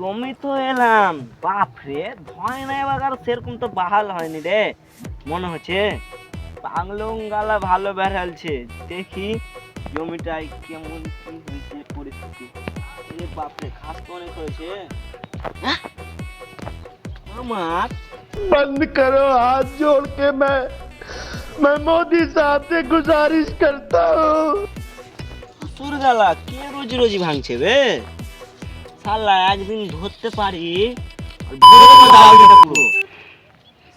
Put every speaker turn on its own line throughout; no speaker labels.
জমি তো এলাম, বাপরে ভয় নাই বাগার সেরকম তো বাহাল হয়নি রে। মনে হচ্ছে পাগলং গালা ভালো বেড়ালছে। দেখি জমিটাই কেমন কি হয়েছে পরিস্থিতি। এ বাপরে ঘাস তো অনেক হয়েছে। হ্যাঁ? আমার
बंद करो हाथ जोड़ के मैं मोदी साहब से गुजारिश करता हूँ।
শ্বশুর গালা কে রোজি রোজি ভাঙছে বে? শালা একদিন ধরতে পারি আর ভেঙে দেবো দাওয়ালটা পুরো।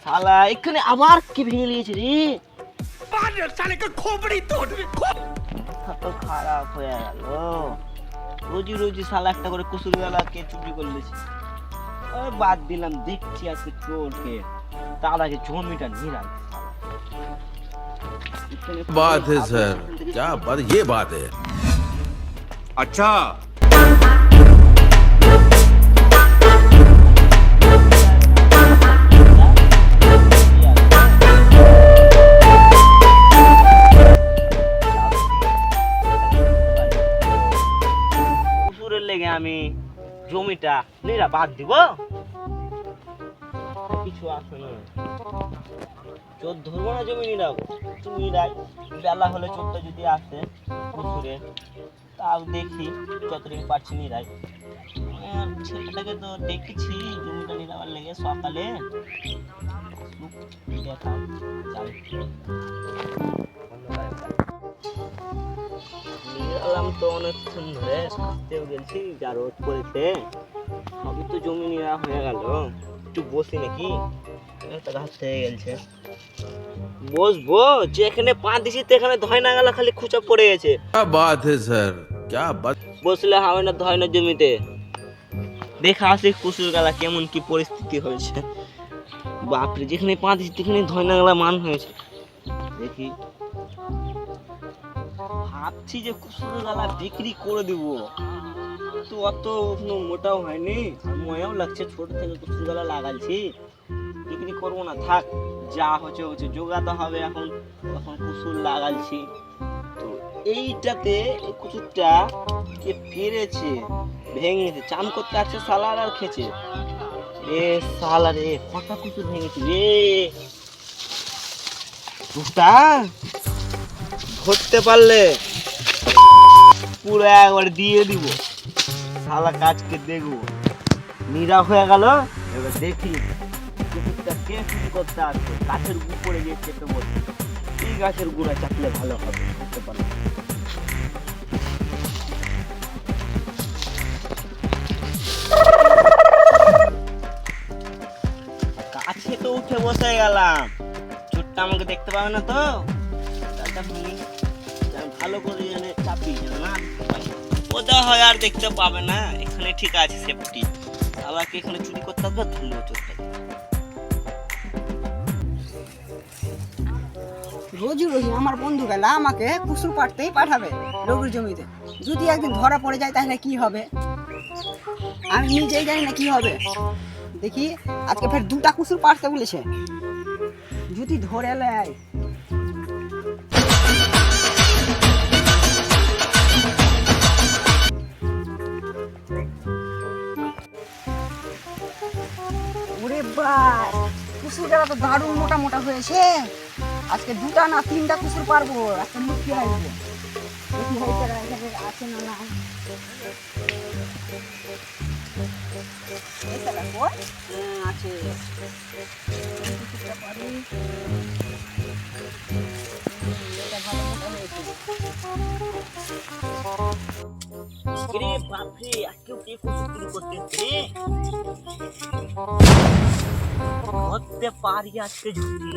শালা এখানে আবার কি ভেঙে নিয়েছে রে? মাথা তো খারাপ হয়ে গেল। রোজি রোজি শালা একটা করে কুসুর গালাকে চুরি করলেছে। বাদ দিলাম, দেখছি আজকে চোরকে। তার আগে জমিটা নিরাল।
बात है सर, क्या बात, ये बात है।
अच्छा
কুসুরের লেগে আমি জমিটা নিরা বাদ দিব? কিছু আসে না, চোর ধরবো না, জমি নিরাবো। তুমি নিরাই, বেলা হলে চোরটা যদি আসে কুসুরে, তাও দেখি যতটুকু পারছি নিরাই। ছেলেটাকে তো দেখেছি জমিটা নিরাবার লেগে সকালে। দেখাও যাই। নিরালাম তো অনেকক্ষণ ধরে, থাকতেও গেছি, যা রোদ পড়েছে। সবই তো জমি নিরা হয়ে গেল। একটু বসি নাকি, একটা ঘাস থেকে গেছে। বসবো, যেখানে পা দিছি সেখানে ধয় না গেল, খালি খুচা পড়ে গেছে।
क्या बात है सर, क्या बात।
বসলে হবে না, ধয় না জমিতে। দেখা আসি কুসুর গালা কেমন কি পরিস্থিতি হয়েছে। বাপরে, যেখানে পা দিছি সেখানে ধয় না গেলা মান হয়েছে। দেখি, ভাবছি যে কুসুর গালা বিক্রি করে দিব, তো অত কোনো মোটাও হয়নি, ময়াও লাগছে। ছোট থেকে কুসুর গালা লাগাইছি, বিক্রি করবো না, থাক, যা হচ্ছে হচ্ছে, জোগাতে হবে এখন। তখন কুসুর লাগাইছি তো এইটাতে এই কুসুরটা কে পেরেছে, ভেঙেছে, চান করতে আসছে সালার আর খেছে। এ সালা রে, কটা কুসুর ভেঙেছি রে। দুটা ধরতে পারলে পুরো একবার দিয়ে দিব। শালা কাজকে দেখবো, নিরা হয়ে গেল। এবার দেখি কুকুরটা কে চুরি করতে আসবে। গাছের উপরে গিয়ে চেপে বসে, এই গাছের গুঁড়া চাপলে ভালো হবে, বুঝতে পারলে। গাছে তো উঠে বসে গেলাম, চোরটা আমাকে দেখতে পাবে না তো। তারটা ভালো করে জানে চাপি না, ওটা হয় আর দেখতে পাবে না। এখানে ঠিক আছে, সেফটি। আমাকে এখানে চুরি করতে হবে, ধরলো চোরটা।
রোজ রোজ আমার বন্ধু গেলা আমাকে কুসুর পাড়তেই পাঠাবে রঘুর জমিতে। যদি একদিন ধরা পড়ে যায় তাহলে কি হবে, আমি নিজেই জানি না কি হবে। দেখি আজকে ফের দুটা কুসুর পাড়তে বলেছে, যদি ধরে নেয়। ওরে বাস, কুসুর গেলা তো দারুণ মোটা মোটা হয়েছে। আজকে দুটা না তিনটা কুসুর পারবো, একটা মুক্তি আসবো। দেখি হয়েছে আছে না না। আছে, এটা ভালো মোটা হয়েছে।
রে বাপরে, আজকেও কে কুসুর চুরি করতেছে রে। ধরতে পারি আজকে ঝুঁকি।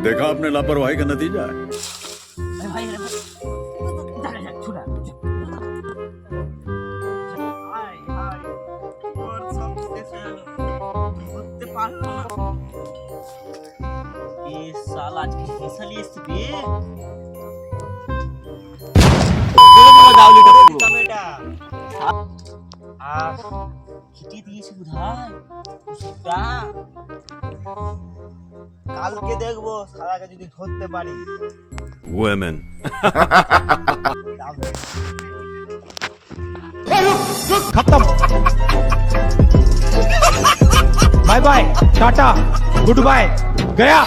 देखा आपने लापरवाही का नतीजा है।
ভাই রে ভাই, দাঁড়া যা, ছোড়া। হাই হাই, ওর সব শেষ হয়ে গেল, ধরতে পারলো না। এ শালা আজকে ফেসালি এসছে বে। দাউলিটা পুরো এটা আর কেটে দিয়েছে বোধহয় কুসুরটা। কালকে দেখবো সারাকে যদি ধরতে পারি।
Women.
দাও।
खत्म। Bye bye, tata, goodbye, गया।